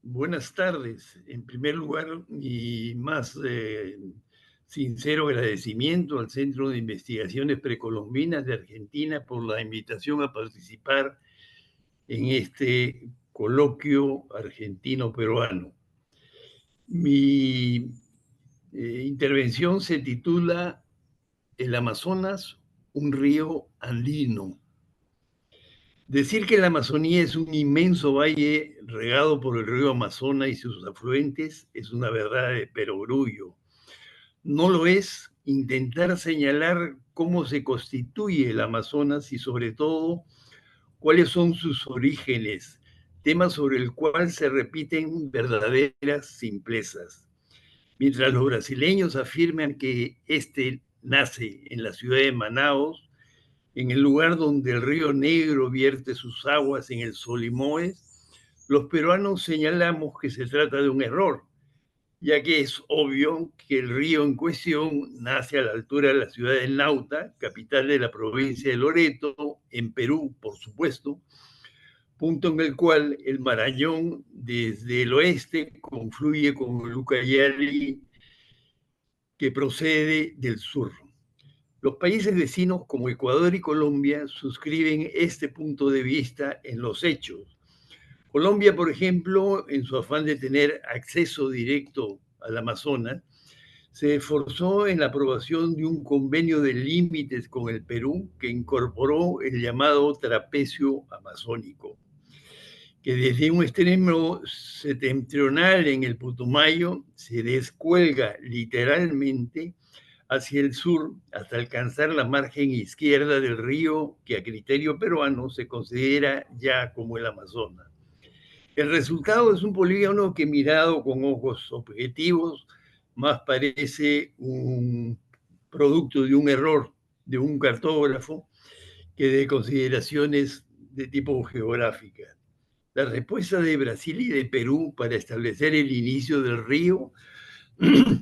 Buenas tardes. En primer lugar, mi más sincero agradecimiento al Centro de Investigaciones Precolombinas de Argentina por la invitación a participar en este coloquio argentino-peruano. Mi intervención se titula El Amazonas, un río andino. Decir que la Amazonía es un inmenso valle regado por el río Amazonas y sus afluentes es una verdad de perogrullo. No lo es intentar señalar cómo se constituye el Amazonas y sobre todo cuáles son sus orígenes, tema sobre el cual se repiten verdaderas simplezas. Mientras los brasileños afirman que este nace en la ciudad de Manaos, en el lugar donde el río Negro vierte sus aguas en el Solimoes, los peruanos señalamos que se trata de un error, ya que es obvio que el río en cuestión nace a la altura de la ciudad de Nauta, capital de la provincia de Loreto, en Perú, por supuesto, punto en el cual el Marañón desde el oeste confluye con el Ucayali, que procede del sur. Los países vecinos como Ecuador y Colombia suscriben este punto de vista en los hechos. Colombia, por ejemplo, en su afán de tener acceso directo al Amazonas, se esforzó en la aprobación de un convenio de límites con el Perú que incorporó el llamado trapecio amazónico, que desde un extremo septentrional en el Putumayo se descuelga literalmente hacia el sur hasta alcanzar la margen izquierda del río que a criterio peruano se considera ya como el Amazonas. El resultado es un polígono que mirado con ojos objetivos más parece un producto de un error de un cartógrafo que de consideraciones de tipo geográfica. Las respuestas de Brasil y de Perú para establecer el inicio del río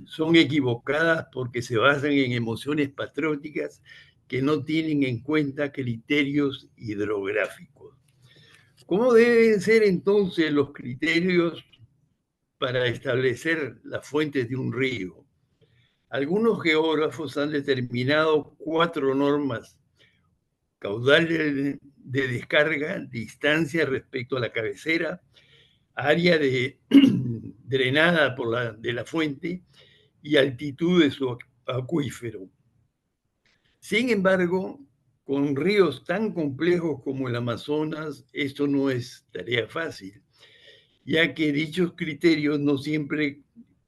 son equivocadas porque se basan en emociones patrióticas que no tienen en cuenta criterios hidrográficos. ¿Cómo deben ser entonces los criterios para establecer las fuentes de un río? Algunos geógrafos han determinado 4 normas: caudal de descarga, distancia respecto a la cabecera, área drenada de la fuente y altitud de su acuífero. Sin embargo, con ríos tan complejos como el Amazonas, esto no es tarea fácil, ya que dichos criterios no siempre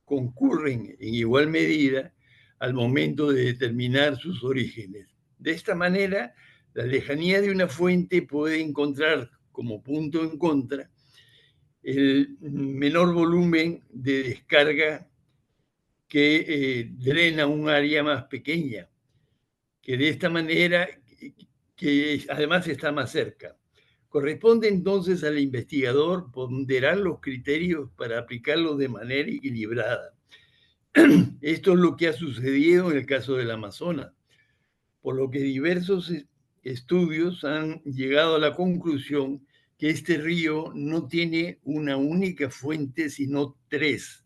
concurren en igual medida al momento de determinar sus orígenes. De esta manera, la lejanía de una fuente puede encontrar como punto en contra el menor volumen de descarga que drena un área más pequeña, que de esta manera, que además está más cerca. Corresponde entonces al investigador ponderar los criterios para aplicarlos de manera equilibrada. Esto es lo que ha sucedido en el caso del Amazonas, por lo que diversos estudios han llegado a la conclusión que este río no tiene una única fuente, sino 3,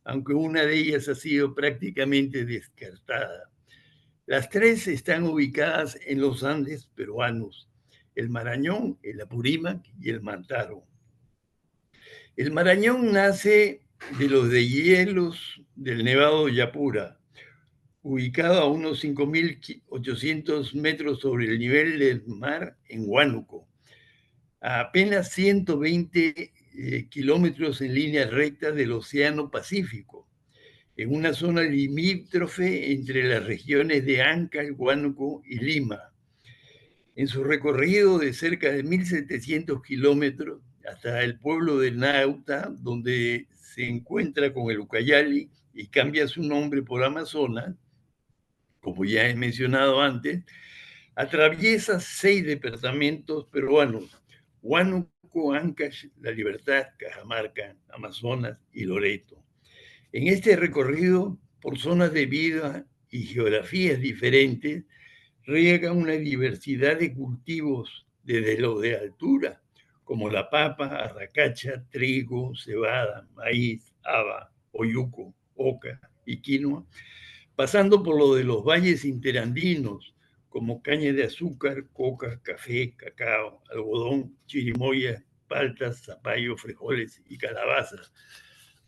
aunque una de ellas ha sido prácticamente descartada. Las 3 están ubicadas en los Andes peruanos: el Marañón, el Apurímac y el Mantaro. El Marañón nace de los deshielos del Nevado de Yapura, ubicado a unos 5.800 metros sobre el nivel del mar en Huánuco, a apenas 120 kilómetros en línea recta del Océano Pacífico, en una zona limítrofe entre las regiones de Ancash, Huánuco y Lima. En su recorrido de cerca de 1.700 kilómetros hasta el pueblo de Nauta, donde se encuentra con el Ucayali y cambia su nombre por Amazonas, como ya he mencionado antes, atraviesa 6 departamentos peruanos: Huánuco, Ancash, La Libertad, Cajamarca, Amazonas y Loreto. En este recorrido, por zonas de vida y geografías diferentes, riega una diversidad de cultivos desde lo de altura, como la papa, arracacha, trigo, cebada, maíz, haba, oyuco, oca y quinoa, pasando por lo de los valles interandinos, como caña de azúcar, coca, café, cacao, algodón, chirimoya, paltas, zapallo, frijoles y calabazas,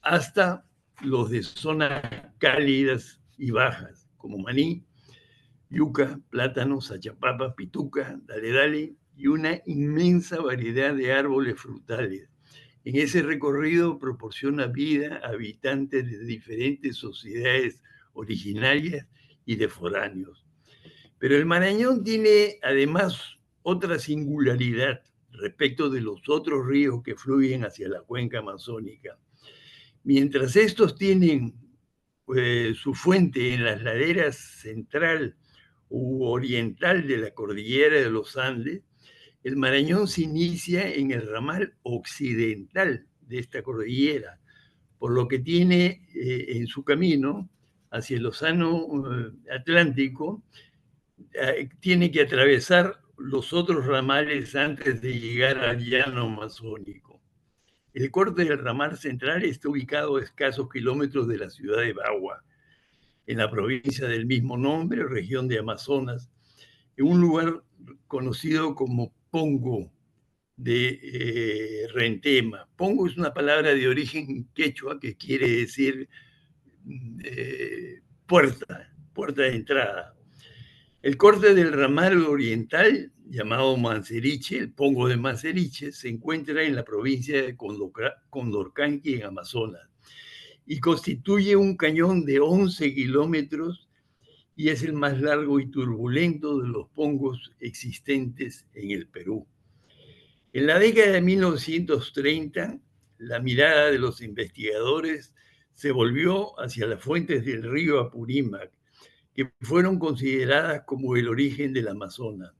hasta los de zonas cálidas y bajas, como maní, yuca, plátano, sachapapa, pituca, dale dale, y una inmensa variedad de árboles frutales. En ese recorrido proporciona vida a habitantes de diferentes sociedades originarias y de foráneos. Pero el Marañón tiene además otra singularidad respecto de los otros ríos que fluyen hacia la cuenca amazónica. Mientras estos tienen su fuente en las laderas central u oriental de la cordillera de los Andes, el Marañón se inicia en el ramal occidental de esta cordillera, por lo que tiene en su camino hacia el océano Atlántico, tiene que atravesar los otros ramales antes de llegar al llano amazónico. El corte del ramal central está ubicado a escasos kilómetros de la ciudad de Bagua, en la provincia del mismo nombre, región de Amazonas, en un lugar conocido como Pongo de Rentema. Pongo es una palabra de origen quechua que quiere decir puerta de entrada. El corte del ramal oriental, llamado Manseriche, el Pongo de Manseriche, se encuentra en la provincia de Condorcanqui, en Amazonas, y constituye un cañón de 11 kilómetros y es el más largo y turbulento de los pongos existentes en el Perú. En la década de 1930, la mirada de los investigadores se volvió hacia las fuentes del río Apurímac, que fueron consideradas como el origen del Amazonas.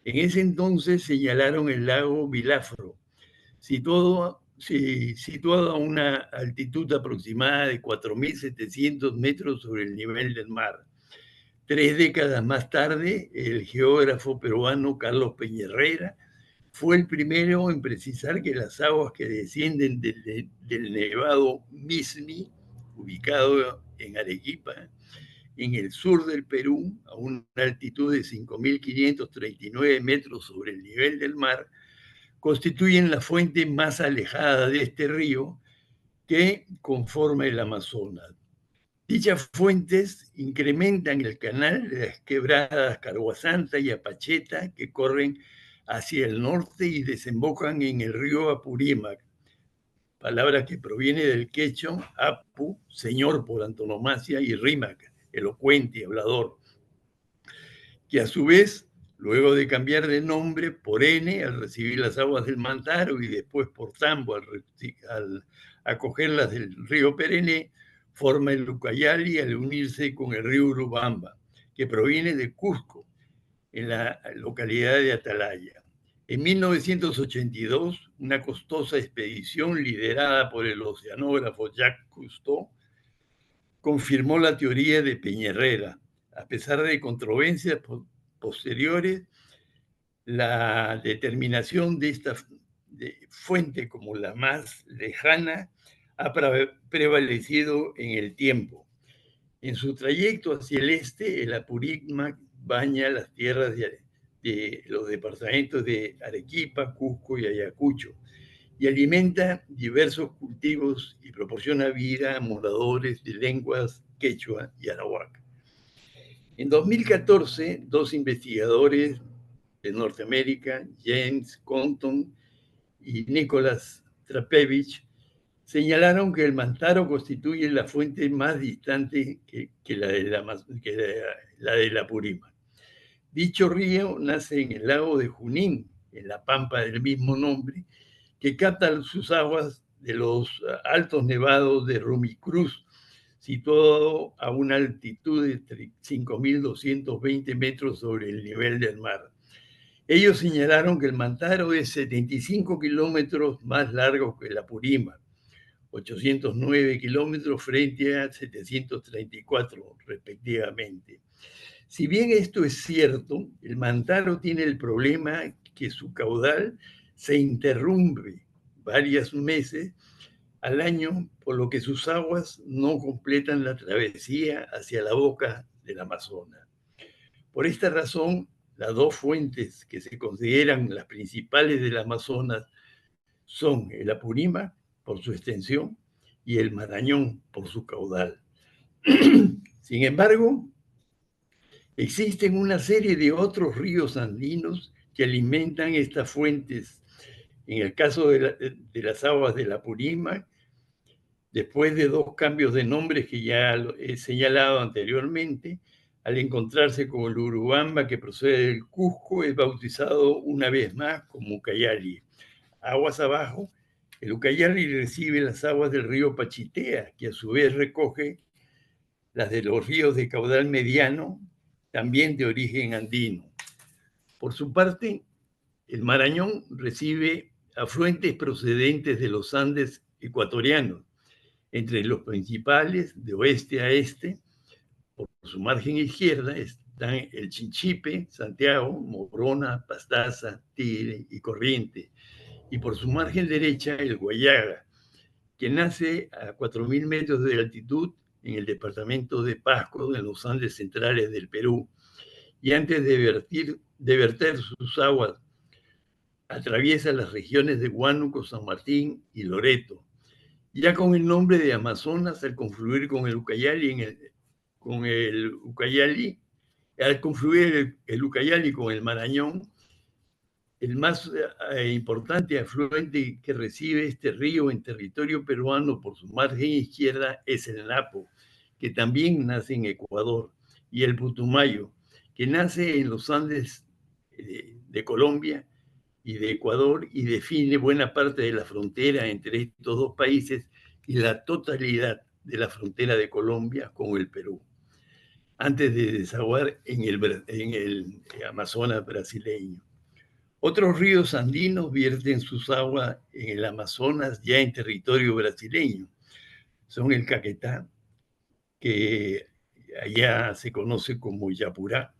En ese entonces señalaron el lago Vilafro, situado a una altitud aproximada de 4.700 metros sobre el nivel del mar. 3 décadas más tarde, el geógrafo peruano Carlos Peñerrera fue el primero en precisar que las aguas que descienden del nevado Mismi, ubicado en Arequipa, en el sur del Perú, a una altitud de 5.539 metros sobre el nivel del mar, constituyen la fuente más alejada de este río que conforma el Amazonas. Dichas fuentes incrementan el canal de las quebradas Carhuasanta y Apacheta, que corren hacia el norte y desembocan en el río Apurímac, palabra que proviene del quechua Apu, señor por antonomasia, y Rímac, elocuente, hablador, que a su vez, luego de cambiar de nombre por N al recibir las aguas del Mantaro y después por Tambo al acogerlas del río Perené, forma el Ucayali al unirse con el río Urubamba, que proviene de Cusco, en la localidad de Atalaya. En 1982, una costosa expedición liderada por el oceanógrafo Jacques Cousteau confirmó la teoría de Peñerrera. A pesar de controversias posteriores, la determinación de esta fuente como la más lejana ha prevalecido en el tiempo. En su trayecto hacia el este, el Apurímac baña las tierras de los departamentos de Arequipa, Cusco y Ayacucho y alimenta diversos cultivos y proporciona vida a moradores de lenguas quechua y arawak. En 2014, dos investigadores de Norteamérica, James Compton y Nicholas Trapevich, señalaron que el Mantaro constituye la fuente más distante que la de la Apurímac. Dicho río nace en el lago de Junín, en la pampa del mismo nombre, que capta sus aguas de los altos nevados de Rumicruz, situado a una altitud de 5.220 metros sobre el nivel del mar. Ellos señalaron que el Mantaro es 75 kilómetros más largo que la Apurímac, 809 kilómetros frente a 734 respectivamente. Si bien esto es cierto, el Mantaro tiene el problema que su caudal se interrumpe varios meses al año, por lo que sus aguas no completan la travesía hacia la boca del Amazonas. Por esta razón, las dos fuentes que se consideran las principales del Amazonas son el Apurímac, por su extensión, y el Marañón, por su caudal. Sin embargo, existen una serie de otros ríos andinos que alimentan estas fuentes. En el caso de las aguas del Apurímac, después de dos cambios de nombres que ya he señalado anteriormente, al encontrarse con el Urubamba, que procede del Cusco, es bautizado una vez más como Ucayali. Aguas abajo, el Ucayali recibe las aguas del río Pachitea, que a su vez recoge las de los ríos de caudal mediano, también de origen andino. Por su parte, el Marañón recibe afluentes procedentes de los Andes ecuatorianos, entre los principales, de oeste a este. Por su margen izquierda están el Chinchipe, Santiago, Morona, Pastaza, Tigre y Corriente. Y por su margen derecha, el Guallaga, que nace a 4.000 metros de altitud en el departamento de Pasco, en los Andes centrales del Perú. Y antes de verter sus aguas, atraviesa las regiones de Huánuco, San Martín y Loreto. Ya con el nombre de Amazonas, al confluir con el Ucayali, al confluir el Ucayali con el Marañón, el más importante afluente que recibe este río en territorio peruano por su margen izquierda es el Napo, que también nace en Ecuador, y el Putumayo, que nace en los Andes de Colombia y de Ecuador y define buena parte de la frontera entre estos dos países y la totalidad de la frontera de Colombia con el Perú, antes de desaguar en el Amazonas brasileño. Otros ríos andinos vierten sus aguas en el Amazonas ya en territorio brasileño. Son el Caquetá, que allá se conoce como Yapurá,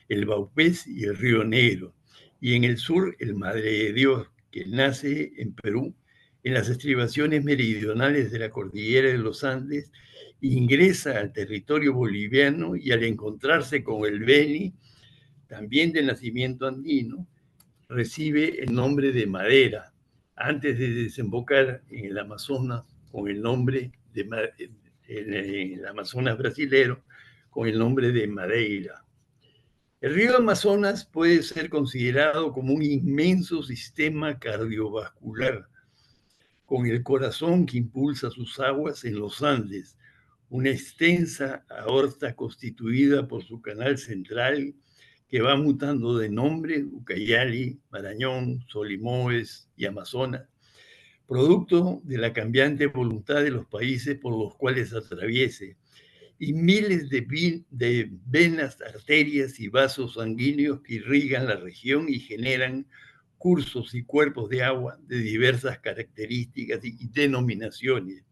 el Baupés y el Río Negro. Y en el sur, el Madre de Dios, que nace en Perú, en las estribaciones meridionales de la cordillera de los Andes, ingresa al territorio boliviano y al encontrarse con el Beni, también de nacimiento andino, recibe el nombre de Madera, antes de desembocar en el Amazonas con el nombre en el Amazonas brasilero, con el nombre de Madeira. El río Amazonas puede ser considerado como un inmenso sistema cardiovascular, con el corazón que impulsa sus aguas en los Andes, una extensa aorta constituida por su canal central que va mutando de nombre, Ucayali, Marañón, Solimoes y Amazonas, producto de la cambiante voluntad de los países por los cuales atraviese, y miles de venas, arterias y vasos sanguíneos que irrigan la región y generan cursos y cuerpos de agua de diversas características y denominaciones: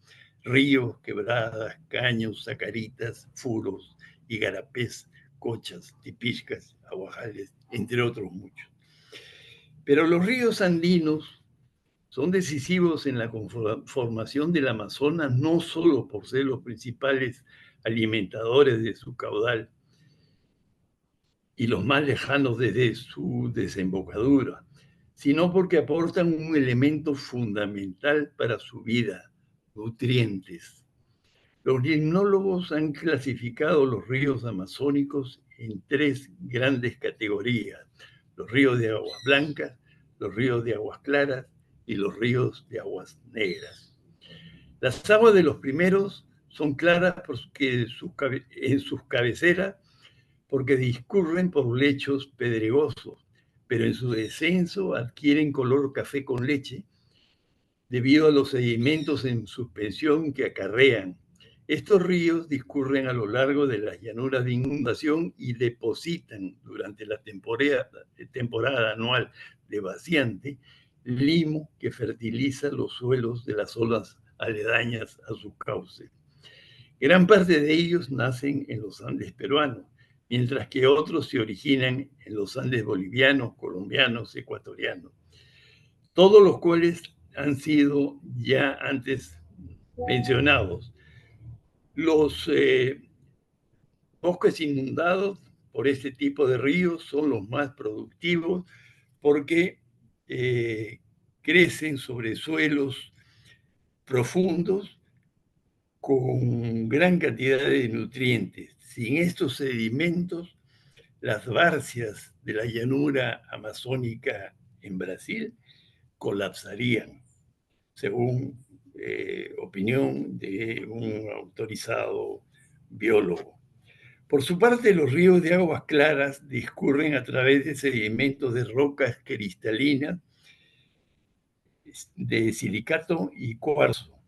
ríos, quebradas, caños, zacaritas, furos, igarapés, cochas, tipiscas, aguajales, entre otros muchos. Pero los ríos andinos son decisivos en la conformación del Amazonas, no solo por ser los principales alimentadores de su caudal y los más lejanos desde su desembocadura, sino porque aportan un elemento fundamental para su vida: nutrientes. Los limnólogos han clasificado los ríos amazónicos en tres grandes categorías: los ríos de aguas blancas, los ríos de aguas claras y los ríos de aguas negras. Las aguas de los primeros son claras porque en sus cabeceras, porque discurren por lechos pedregosos, pero en su descenso adquieren color café con leche debido a los sedimentos en suspensión que acarrean. Estos ríos discurren a lo largo de las llanuras de inundación y depositan durante la temporada anual de vaciante limo que fertiliza los suelos de las zonas aledañas a su cauce. Gran parte de ellos nacen en los Andes peruanos, mientras que otros se originan en los Andes bolivianos, colombianos, ecuatorianos. todos los cuales han sido ya antes mencionados. Los bosques inundados por este tipo de ríos son los más productivos porque crecen sobre suelos profundos con gran cantidad de nutrientes. Sin estos sedimentos, las barcias de la llanura amazónica en Brasil colapsarían, según opinión de un autorizado biólogo. Por su parte, los ríos de aguas claras discurren a través de sedimentos de rocas cristalinas de silicato y cuarzo.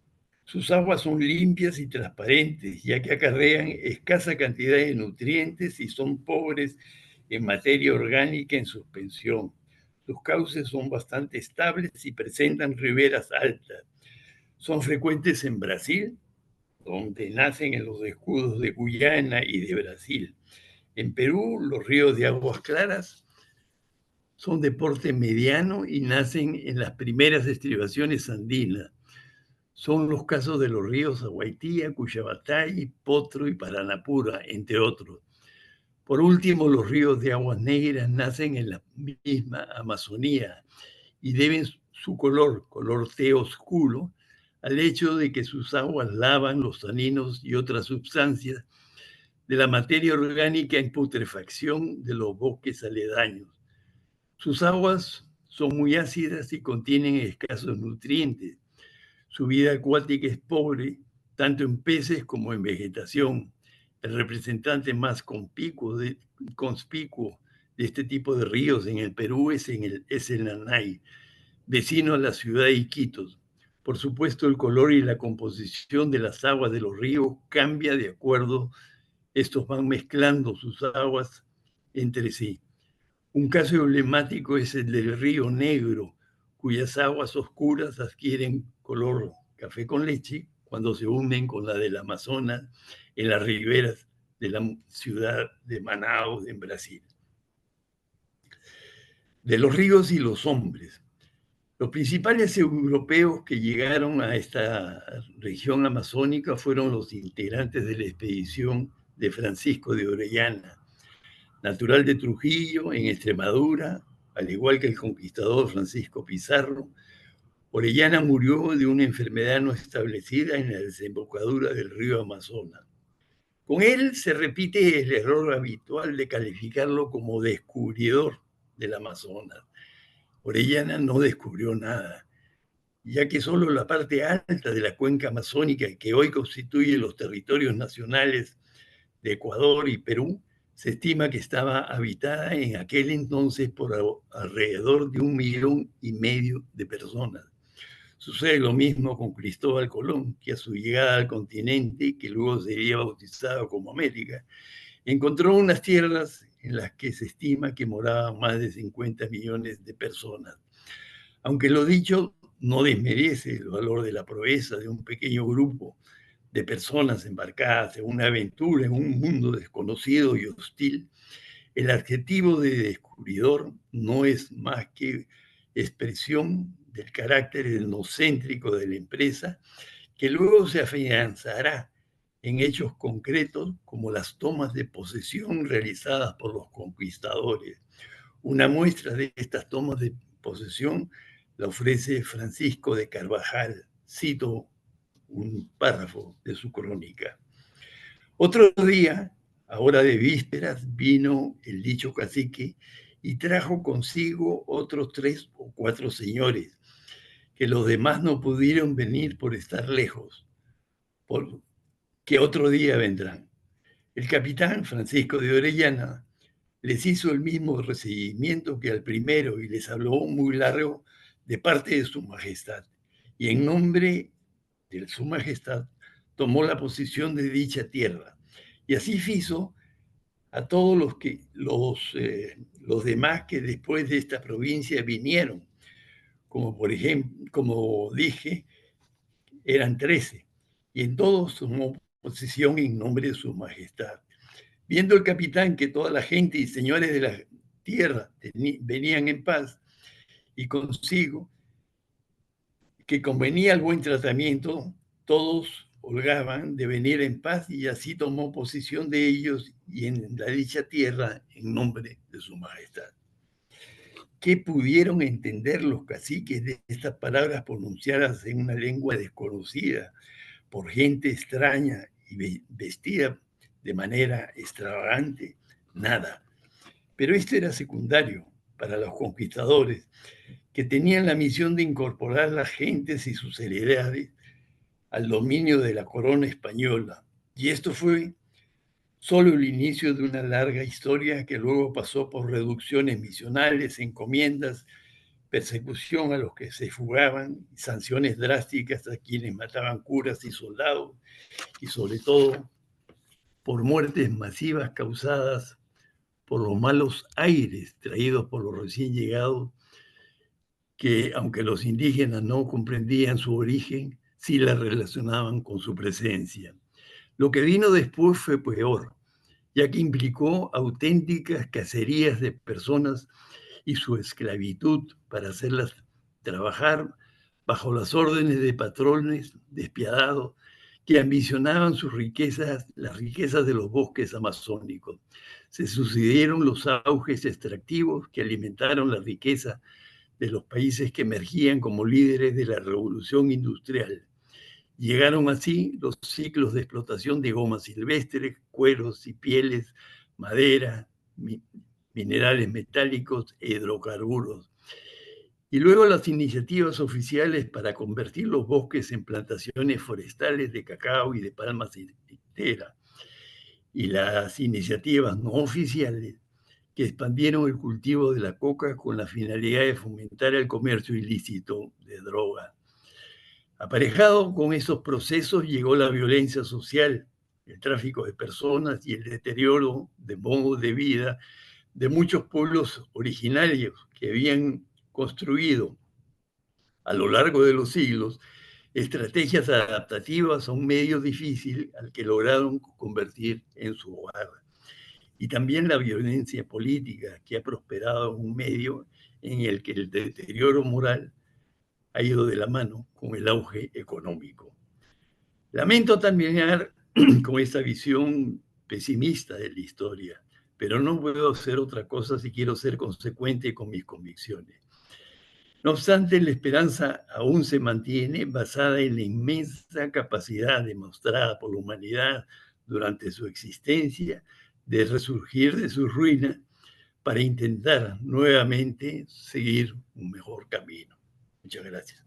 Sus aguas son limpias y transparentes, ya que acarrean escasa cantidad de nutrientes y son pobres en materia orgánica en suspensión. Sus cauces son bastante estables y presentan riberas altas. Son frecuentes en Brasil, donde nacen en los escudos de Guyana y de Brasil. En Perú, los ríos de aguas claras son de porte mediano y nacen en las primeras estribaciones andinas. Son los casos de los ríos Aguaitía, Cuyabatay, Potro y Paranapura, entre otros. Por último, los ríos de aguas negras nacen en la misma Amazonía y deben su color té oscuro, al hecho de que sus aguas lavan los taninos y otras sustancias de la materia orgánica en putrefacción de los bosques aledaños. Sus aguas son muy ácidas y contienen escasos nutrientes. Su vida acuática es pobre, tanto en peces como en vegetación. El representante más conspicuo de este tipo de ríos en el Perú es el Nanay, vecino a la ciudad de Iquitos. Por supuesto, el color y la composición de las aguas de los ríos cambia de acuerdo. Estos van mezclando sus aguas entre sí. Un caso emblemático es el del río Negro, cuyas aguas oscuras adquieren color café con leche cuando se unen con la del Amazonas en las riberas de la ciudad de Manaus, en Brasil. De los ríos y los hombres. Los principales europeos que llegaron a esta región amazónica fueron los integrantes de la expedición de Francisco de Orellana, natural de Trujillo, en Extremadura, al igual que el conquistador Francisco Pizarro. Orellana murió de una enfermedad no establecida en la desembocadura del río Amazonas. Con él se repite el error habitual de calificarlo como descubridor del Amazonas. Orellana no descubrió nada, ya que solo la parte alta de la cuenca amazónica, que hoy constituye los territorios nacionales de Ecuador y Perú, se estima que estaba habitada en aquel entonces por alrededor de 1,5 millones de personas. Sucede lo mismo con Cristóbal Colón, que a su llegada al continente, que luego sería bautizado como América, encontró unas tierras en las que se estima que moraban más de 50 millones de personas. Aunque lo dicho no desmerece el valor de la proeza de un pequeño grupo de personas embarcadas en una aventura en un mundo desconocido y hostil, el adjetivo de descubridor no es más que expresión del carácter etnocéntrico de la empresa, que luego se afianzará en hechos concretos como las tomas de posesión realizadas por los conquistadores. Una muestra de estas tomas de posesión la ofrece Francisco de Carvajal. Cito un párrafo de su crónica. Otro día, a hora de vísperas, vino el dicho cacique y trajo consigo otros 3 o 4 señores, que los demás no pudieron venir por estar lejos, que otro día vendrán. El capitán Francisco de Orellana les hizo el mismo recibimiento que al primero y les habló muy largo de parte de su majestad. Y en nombre de su majestad tomó la posición de dicha tierra. Y así hizo a todos los demás que después de esta provincia vinieron, como por ejemplo, como dije, eran 13, y en todos tomó posición en nombre de su majestad. Viendo el capitán que toda la gente y señores de la tierra venían en paz y consigo, que convenía el buen tratamiento, todos holgaban de venir en paz y así tomó posesión de ellos y en la dicha tierra en nombre de su majestad. ¿Qué pudieron entender los caciques de estas palabras pronunciadas en una lengua desconocida por gente extraña y vestida de manera extravagante? Nada. Pero esto era secundario para los conquistadores, que tenían la misión de incorporar las gentes y sus heredades al dominio de la corona española. Y esto fue solo el inicio de una larga historia que luego pasó por reducciones misionales, encomiendas, persecución a los que se fugaban, sanciones drásticas a quienes mataban curas y soldados, y sobre todo por muertes masivas causadas por los malos aires traídos por los recién llegados, que aunque los indígenas no comprendían su origen, sí la relacionaban con su presencia. Lo que vino después fue peor, ya que implicó auténticas cacerías de personas y su esclavitud para hacerlas trabajar bajo las órdenes de patrones despiadados que ambicionaban sus riquezas, las riquezas de los bosques amazónicos. Se sucedieron los auges extractivos que alimentaron la riqueza de los países que emergían como líderes de la revolución industrial. Llegaron así los ciclos de explotación de goma silvestre, cueros y pieles, madera, minerales metálicos e hidrocarburos. Y luego las iniciativas oficiales para convertir los bosques en plantaciones forestales de cacao y de palma aceitera. Y las iniciativas no oficiales que expandieron el cultivo de la coca con la finalidad de fomentar el comercio ilícito de droga. Aparejado con esos procesos llegó la violencia social, el tráfico de personas y el deterioro de modos de vida de muchos pueblos originarios que habían construido a lo largo de los siglos estrategias adaptativas a un medio difícil al que lograron convertir en su hogar. Y también la violencia política que ha prosperado en un medio en el que el deterioro moral ha ido de la mano con el auge económico. Lamento también con esta visión pesimista de la historia, pero no puedo hacer otra cosa si quiero ser consecuente con mis convicciones. No obstante, la esperanza aún se mantiene basada en la inmensa capacidad demostrada por la humanidad durante su existencia de resurgir de su ruina para intentar nuevamente seguir un mejor camino. Muchas gracias.